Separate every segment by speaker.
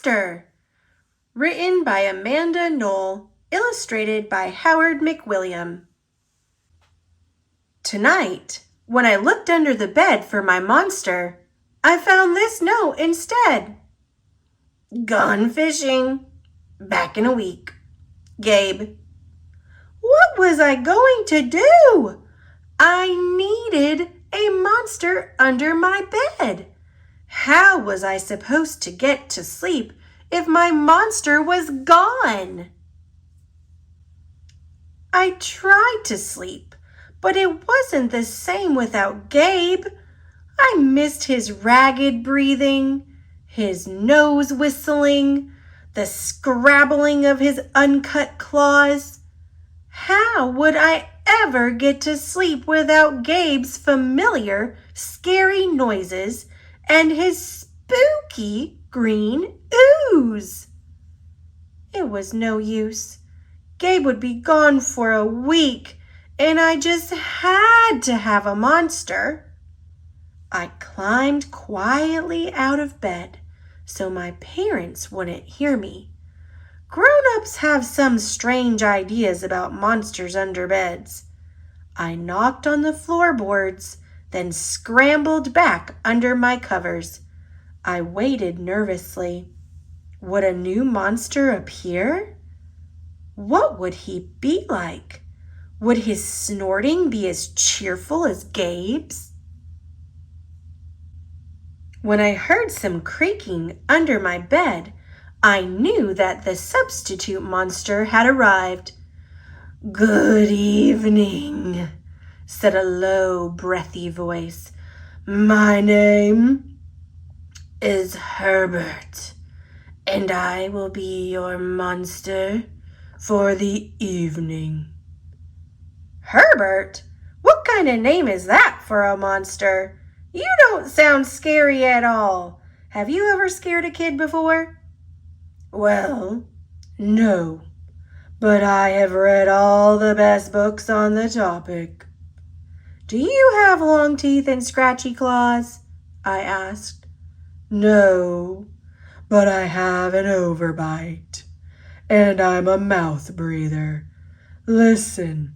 Speaker 1: monster. Written by Amanda Noll, illustrated by McWilliam. Tonight, when I looked under the bed for my monster, I found this note instead. Gone fishing. Back in a week. Gabe. What was I going to do? I needed a monster under my bed. How was I supposed to get to sleep if my monster was gone? I tried to sleep, but it wasn't the same without Gabe. I missed his ragged breathing, his nose whistling, the scrabbling of his uncut claws. How would I ever get to sleep without Gabe's familiar, scary noises and his spooky green ooze? It was no use. Gabe would be gone for a week, and I just had to have a monster. I climbed quietly out of bed so my parents wouldn't hear me. Grown-ups have some strange ideas about monsters under beds. I knocked on the floorboards, then scrambled back under my covers. I waited nervously. Would a new monster appear? What would he be like? Would his snorting be as cheerful as Gabe's? When I heard some creaking under my bed, I knew that the substitute monster had arrived. Good evening, said a low, breathy voice. My name is Herbert, and I will be your monster for the evening. Herbert? What kind of name is that for a monster? You don't sound scary at all. Have you ever scared a kid before? Well, no, but I have read all the best books on the topic. Do you have long teeth and scratchy claws? I asked. No, but I have an overbite, and I'm a mouth breather. Listen.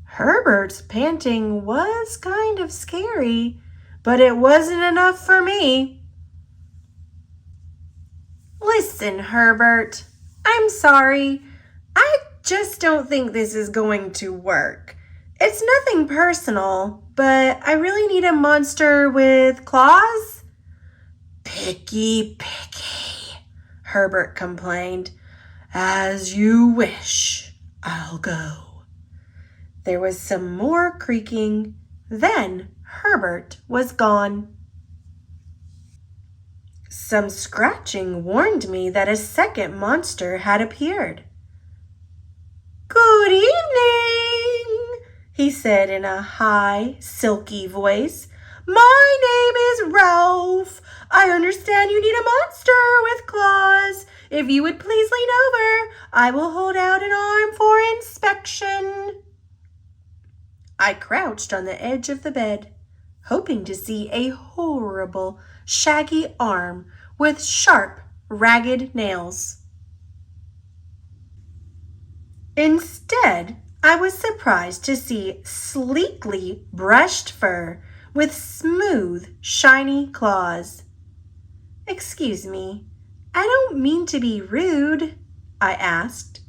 Speaker 1: Herbert's panting was kind of scary, but it wasn't enough for me. Listen, Herbert, I'm sorry. I just don't think this is going to work. It's nothing personal, but I really need a monster with claws. Picky, Herbert complained. As you wish, I'll go. There was some more creaking. Then Herbert was gone. Some scratching warned me that a second monster had appeared. Good evening, he said in a high, silky voice. My name is Ralph. I understand you need a monster with claws. If you would please lean over, I will hold out an arm for inspection. I crouched on the edge of the bed, hoping to see a horrible, shaggy arm with sharp, ragged nails. Instead, I was surprised to see sleekly brushed fur with smooth, shiny claws. Excuse me, I don't mean to be rude, I asked,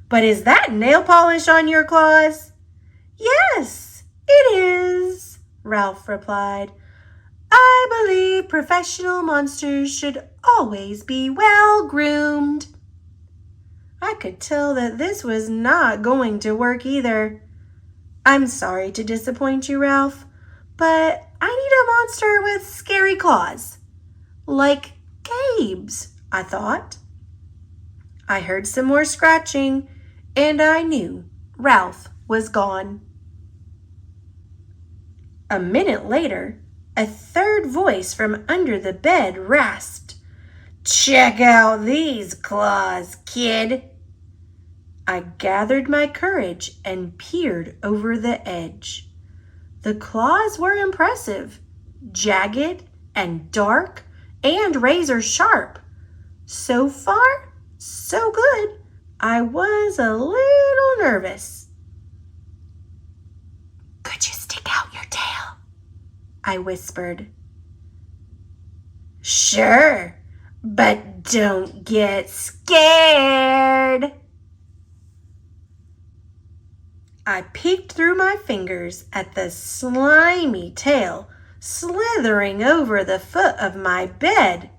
Speaker 1: but is that nail polish on your claws? Yes, it is, Ralph replied. I believe professional monsters should always be well groomed. I could tell that this was not going to work either. I'm sorry to disappoint you, Ralph, but I need a monster with scary claws. Like Gabe's, I thought. I heard some more scratching, and I knew Ralph was gone. A minute later, a third voice from under the bed rasped, "Check out these claws, kid." I gathered my courage and peered over the edge. The claws were impressive, jagged and dark and razor sharp. So far, so good. I was a little nervous. "Could you stick out your tail?" I whispered. "Sure, but don't get scared." I peeked through my fingers at the slimy tail slithering over the foot of my bed.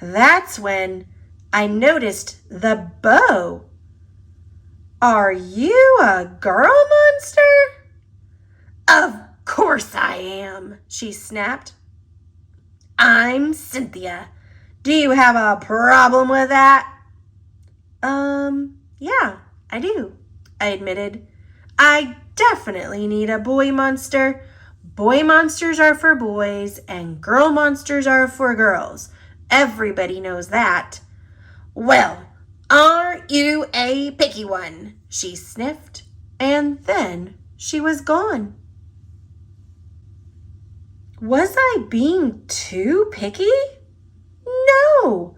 Speaker 1: That's when I noticed the bow. "Are you a girl monster?" "Of course I am," she snapped. "I'm Cynthia. Do you have a problem with that?" Yeah, I do," I admitted. "I definitely need a boy monster. Boy monsters are for boys and girl monsters are for girls. Everybody knows that." "Well, aren't you a picky one?" she sniffed, and then she was gone. Was I being too picky? No.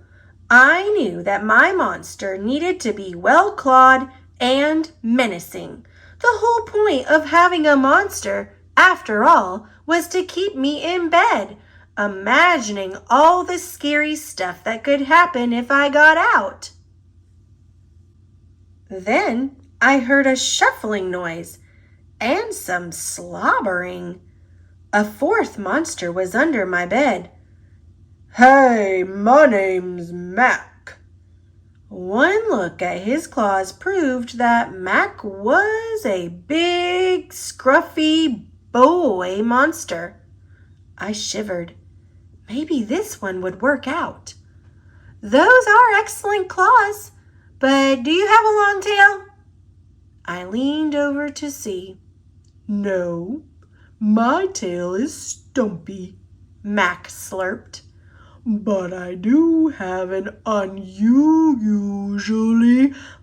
Speaker 1: I knew that my monster needed to be well-clawed and menacing. The whole point of having a monster, after all, was to keep me in bed, imagining all the scary stuff that could happen if I got out. Then I heard a shuffling noise and some slobbering. A fourth monster was under my bed. "Hey, my name's Mac." One look at his claws proved that Mac was a big, scruffy boy monster. I shivered. Maybe this one would work out. "Those are excellent claws, but do you have a long tail?" I leaned over to see. "No, my tail is stumpy," Mac slurped. "But I do have an unusually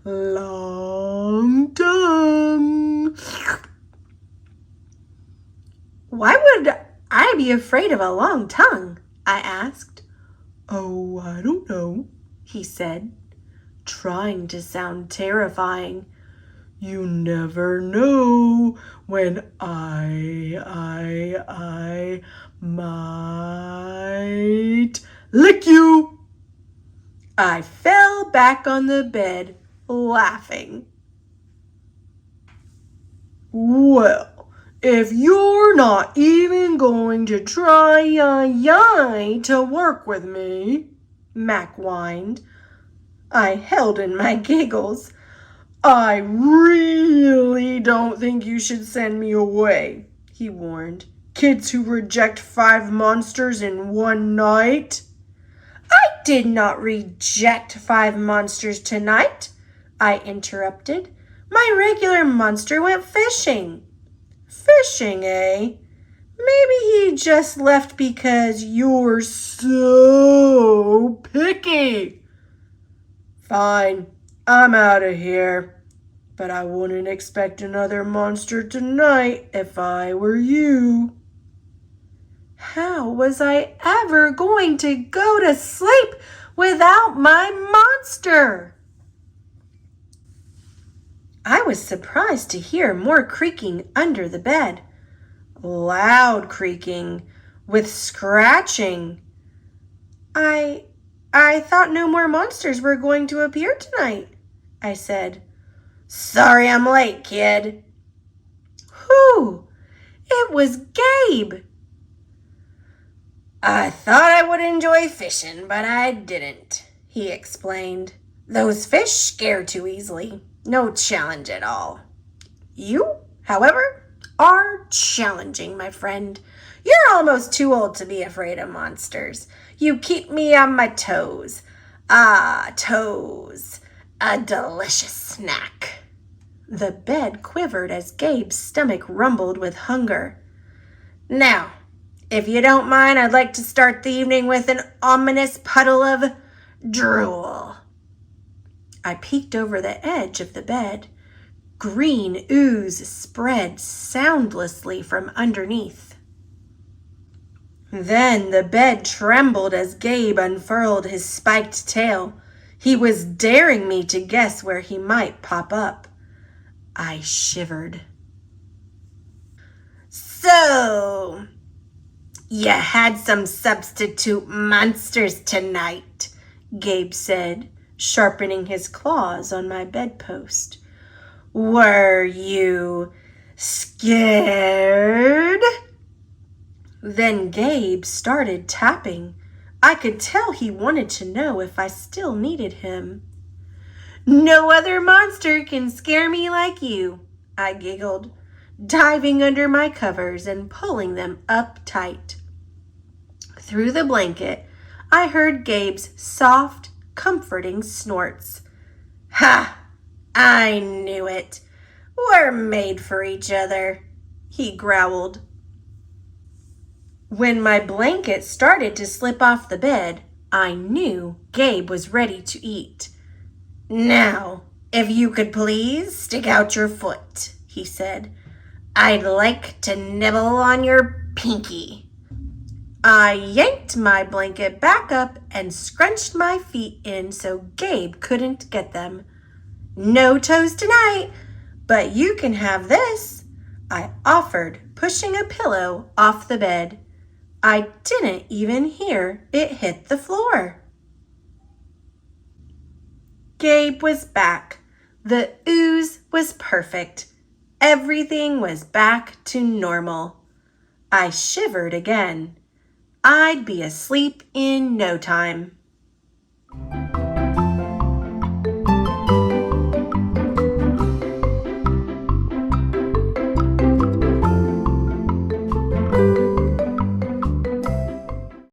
Speaker 1: long tongue." "Why would I be afraid of a long tongue?" I asked. "Oh, I don't know," he said, trying to sound terrifying. "You never know when I might lick you." I fell back on the bed, laughing. "Well, if you're not even going to try to work with me," Mac whined. I held in my giggles. "I really don't think you should send me away," he warned. "Kids who reject 5 monsters in one night." "I did not reject 5 monsters tonight," I interrupted. "My regular monster went fishing." "Fishing, eh? Maybe he just left because you're so picky." "Fine, I'm out of here. But I wouldn't expect another monster tonight if I were you." How was I ever going to go to sleep without my monster? I was surprised to hear more creaking under the bed. Loud creaking with scratching. I thought no more monsters were going to appear tonight," I said. "Sorry I'm late, kid." "Who?" "It was Gabe." "I thought I would enjoy fishing, but I didn't," he explained. "Those fish scare too easily. No challenge at all. You, however, are challenging, my friend. You're almost too old to be afraid of monsters. You keep me on my toes. Ah, toes. A delicious snack." The bed quivered as Gabe's stomach rumbled with hunger. Now, if you don't mind, I'd like to start the evening with an ominous puddle of drool. I peeked over the edge of the bed. Green ooze spread soundlessly from underneath. Then the bed trembled as Gabe unfurled his spiked tail. He was daring me to guess where he might pop up. I shivered. So, you had some substitute monsters tonight, Gabe said, sharpening his claws on my bedpost. Were you scared? Then Gabe started tapping. I could tell he wanted to know if I still needed him. No other monster can scare me like you, I giggled, diving under my covers and pulling them up tight. Through the blanket, I heard Gabe's soft, comforting snorts. Ha! I knew it. We're made for each other, he growled. When my blanket started to slip off the bed, I knew Gabe was ready to eat. Now, if you could please stick out your foot, he said. I'd like to nibble on your pinky. I yanked my blanket back up and scrunched my feet in so Gabe couldn't get them. No toes tonight, but you can have this, I offered, pushing a pillow off the bed. I didn't even hear it hit the floor. Gabe was back. The ooze was perfect. Everything was back to normal. I shivered again. I'd be asleep in no time.